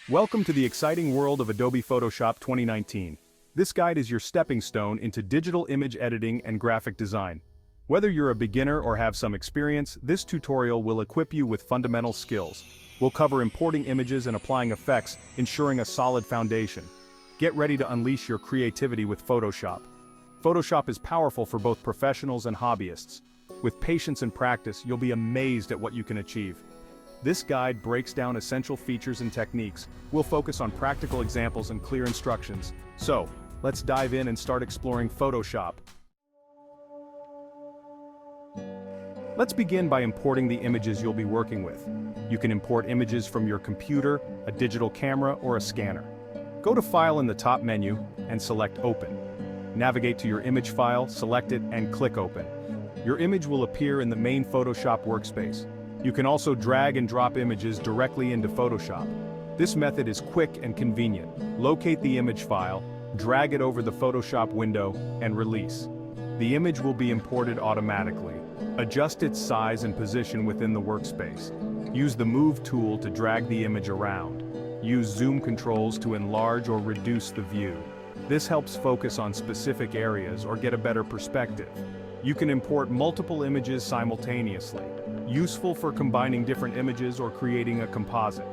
Welcome to the exciting world of Adobe Photoshop 2019. This guide is your stepping stone into digital image editing and graphic design. Whether you're a beginner or have some experience, this tutorial will equip you with fundamental skills. We'll cover importing images and applying effects, ensuring a solid foundation. Get ready to unleash your creativity with Photoshop. Photoshop is powerful for both professionals and hobbyists. With patience and practice, you'll be amazed at what you can achieve. This guide breaks down essential features and techniques. We'll focus on practical examples and clear instructions. So, let's dive in and start exploring Photoshop. Let's begin by importing the images you'll be working with. You can import images from your computer, a digital camera, or a scanner. Go to File in the top menu and select Open. Navigate to your image file, select it, and click Open. Your image will appear in the main Photoshop workspace. You can also drag and drop images directly into Photoshop. This method is quick and convenient. Locate the image file, drag it over the Photoshop window, and release. The image will be imported automatically. Adjust its size and position within the workspace. Use the Move tool to drag the image around. Use zoom controls to enlarge or reduce the view. This helps focus on specific areas or get a better perspective. You can import multiple images simultaneously. Useful for combining different images or creating a composite.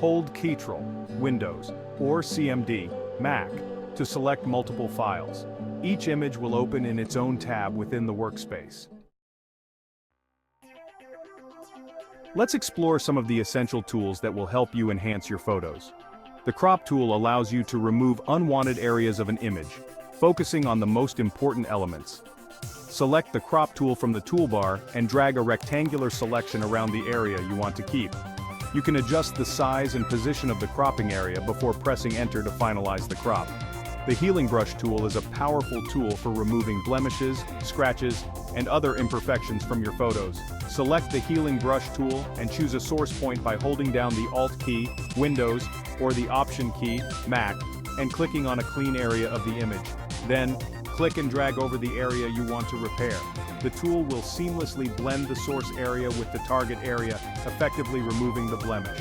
Hold Ctrl, Windows, or CMD, Mac, to select multiple files. Each image will open in its own tab within the workspace. Let's explore some of the essential tools that will help you enhance your photos. The Crop tool allows you to remove unwanted areas of an image, focusing on the most important elements. Select the Crop tool from the toolbar and drag a rectangular selection around the area you want to keep. You can adjust the size and position of the cropping area before pressing Enter to finalize the crop. The Healing Brush tool is a powerful tool for removing blemishes, scratches, and other imperfections from your photos. Select the Healing Brush tool and choose a source point by holding down the Alt key, Windows, or the Option key, Mac, and clicking on a clean area of the image. Then, click and drag over the area you want to repair. The tool will seamlessly blend the source area with the target area, effectively removing the blemish.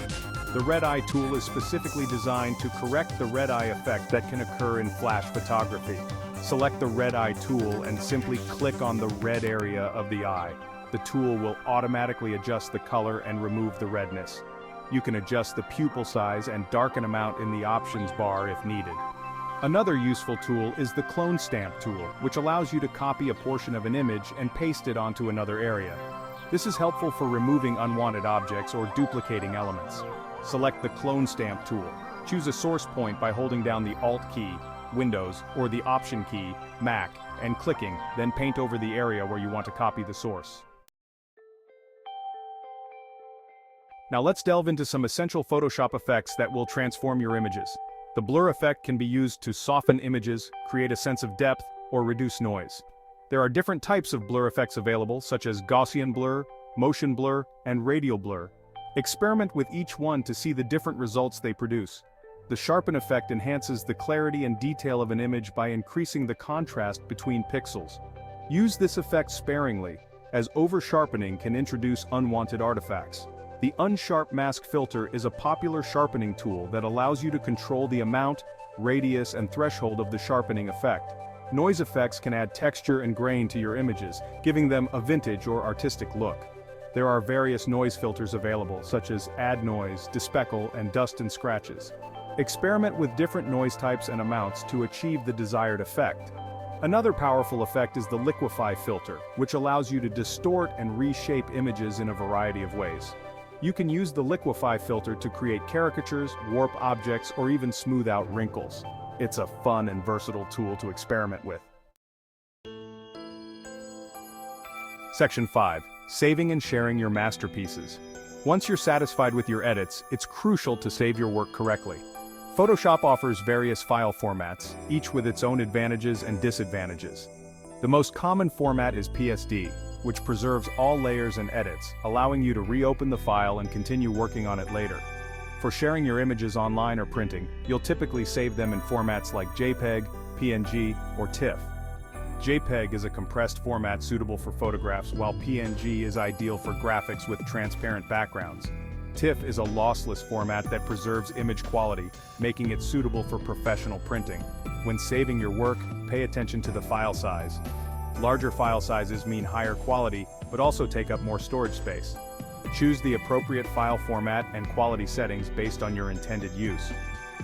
The Red Eye tool is specifically designed to correct the red eye effect that can occur in flash photography. Select the Red Eye tool and simply click on the red area of the eye. The tool will automatically adjust the color and remove the redness. You can adjust the pupil size and darken amount in the options bar if needed. Another useful tool is the Clone Stamp tool, which allows you to copy a portion of an image and paste it onto another area. This is helpful for removing unwanted objects or duplicating elements. Select the Clone Stamp tool. Choose a source point by holding down the Alt key, Windows, or the Option key, Mac, and clicking, then paint over the area where you want to copy the source. Now let's delve into some essential Photoshop effects that will transform your images. The blur effect can be used to soften images, create a sense of depth, or reduce noise. There are different types of blur effects available, such as Gaussian blur, motion blur, and radial blur. Experiment with each one to see the different results they produce. The Sharpen effect enhances the clarity and detail of an image by increasing the contrast between pixels. Use this effect sparingly, as over-sharpening can introduce unwanted artifacts. The Unsharp Mask filter is a popular sharpening tool that allows you to control the amount, radius, and threshold of the sharpening effect. Noise effects can add texture and grain to your images, giving them a vintage or artistic look. There are various noise filters available, such as Add Noise, Despeckle, and Dust and Scratches. Experiment with different noise types and amounts to achieve the desired effect. Another powerful effect is the Liquify filter, which allows you to distort and reshape images in a variety of ways. You can use the Liquify filter to create caricatures, warp objects, or even smooth out wrinkles. It's a fun and versatile tool to experiment with. Section 5. Saving and sharing your masterpieces. Once you're satisfied with your edits, it's crucial to save your work correctly. Photoshop offers various file formats, each with its own advantages and disadvantages. The most common format is PSD, which preserves all layers and edits, allowing you to reopen the file and continue working on it later. For sharing your images online or printing, you'll typically save them in formats like JPEG, PNG, or TIFF. JPEG is a compressed format suitable for photographs, while PNG is ideal for graphics with transparent backgrounds. TIFF is a lossless format that preserves image quality, making it suitable for professional printing. When saving your work, pay attention to the file size. Larger file sizes mean higher quality, but also take up more storage space. Choose the appropriate file format and quality settings based on your intended use.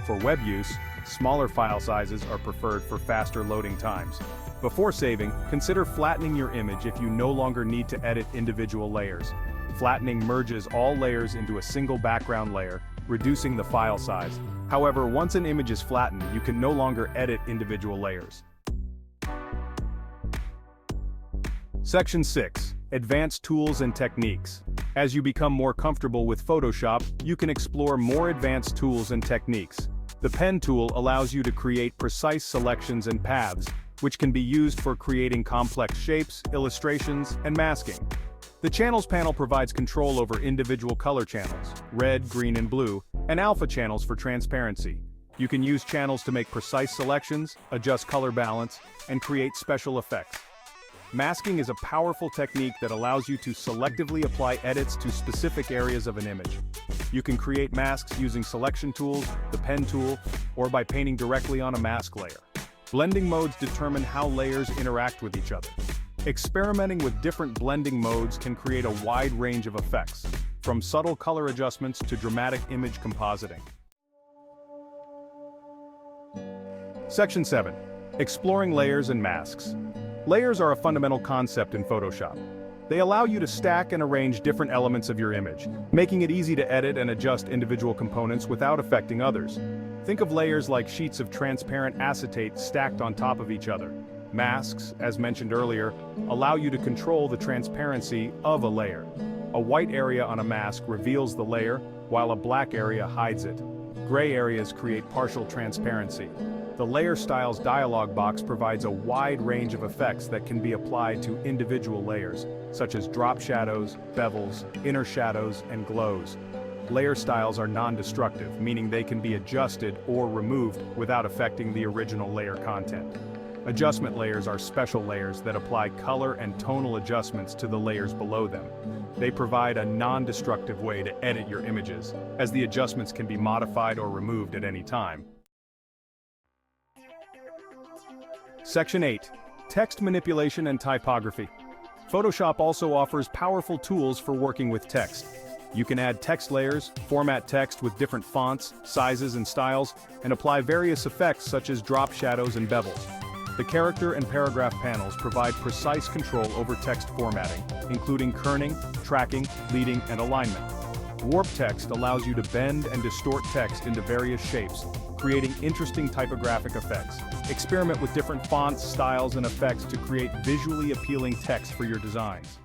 For web use, smaller file sizes are preferred for faster loading times. Before saving, consider flattening your image if you no longer need to edit individual layers. Flattening merges all layers into a single background layer, reducing the file size. However, once an image is flattened, you can no longer edit individual layers. Section 6. Advanced Tools and Techniques. As you become more comfortable with Photoshop, you can explore more advanced tools and techniques. The Pen tool allows you to create precise selections and paths, which can be used for creating complex shapes, illustrations, and masking. The Channels panel provides control over individual color channels, red, green, and blue, and alpha channels for transparency. You can use channels to make precise selections, adjust color balance, and create special effects. Masking is a powerful technique that allows you to selectively apply edits to specific areas of an image. You can create masks using selection tools, the Pen tool, or by painting directly on a mask layer. Blending modes determine how layers interact with each other. Experimenting with different blending modes can create a wide range of effects, from subtle color adjustments to dramatic image compositing. Section 7. Exploring layers and masks. Layers are a fundamental concept in Photoshop. They allow you to stack and arrange different elements of your image, making it easy to edit and adjust individual components without affecting others. Think of layers like sheets of transparent acetate stacked on top of each other. Masks, as mentioned earlier, allow you to control the transparency of a layer. A white area on a mask reveals the layer, while a black area hides it. Gray areas create partial transparency. The Layer Styles dialog box provides a wide range of effects that can be applied to individual layers, such as drop shadows, bevels, inner shadows, and glows. Layer styles are non-destructive, meaning they can be adjusted or removed without affecting the original layer content. Adjustment layers are special layers that apply color and tonal adjustments to the layers below them. They provide a non-destructive way to edit your images, as the adjustments can be modified or removed at any time. Section 8. Text Manipulation and Typography. Photoshop also offers powerful tools for working with text. You can add text layers, format text with different fonts, sizes, and styles, and apply various effects such as drop shadows and bevels. The character and paragraph panels provide precise control over text formatting, including kerning, tracking, leading, and alignment. Warp text allows you to bend and distort text into various shapes, creating interesting typographic effects. Experiment with different fonts, styles, and effects to create visually appealing text for your designs.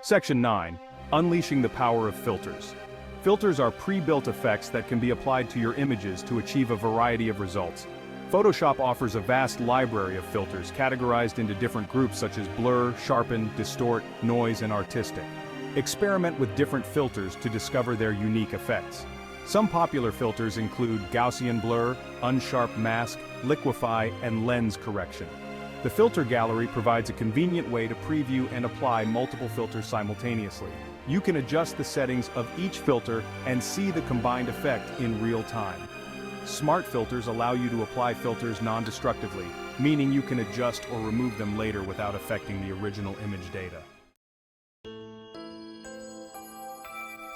Section 9. Unleashing the power of filters. Filters are pre-built effects that can be applied to your images to achieve a variety of results. Photoshop offers a vast library of filters categorized into different groups such as blur, sharpen, distort, noise, and artistic. Experiment with different filters to discover their unique effects. Some popular filters include Gaussian blur, unsharp mask, liquify, and lens correction. The filter gallery provides a convenient way to preview and apply multiple filters simultaneously. You can adjust the settings of each filter and see the combined effect in real time. Smart filters allow you to apply filters non-destructively, meaning you can adjust or remove them later without affecting the original image data.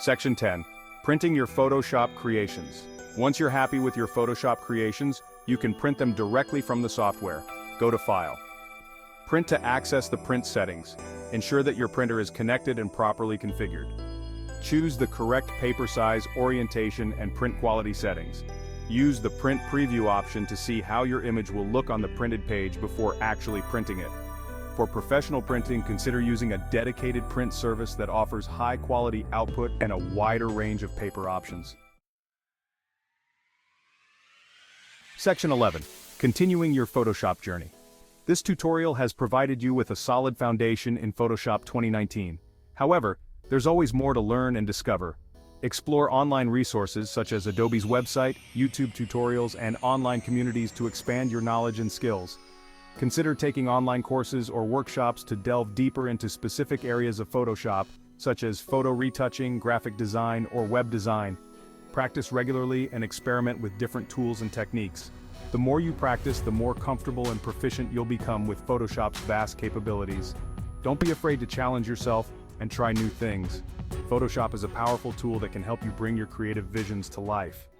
Section 10. Printing your Photoshop creations. Once you're happy with your Photoshop creations, you can print them directly from the software. Go to File. Print to access the print settings. Ensure that your printer is connected and properly configured. Choose the correct paper size, orientation, and print quality settings. Use the Print Preview option to see how your image will look on the printed page before actually printing it. For professional printing, consider using a dedicated print service that offers high-quality output and a wider range of paper options. Section 11. Continuing your Photoshop journey. This tutorial has provided you with a solid foundation in Photoshop 2019. However, there's always more to learn and discover. Explore online resources such as Adobe's website, YouTube tutorials, and online communities to expand your knowledge and skills. Consider taking online courses or workshops to delve deeper into specific areas of Photoshop, such as photo retouching, graphic design, or web design. Practice regularly and experiment with different tools and techniques. The more you practice, the more comfortable and proficient you'll become with Photoshop's vast capabilities. Don't be afraid to challenge yourself and try new things. Photoshop is a powerful tool that can help you bring your creative visions to life.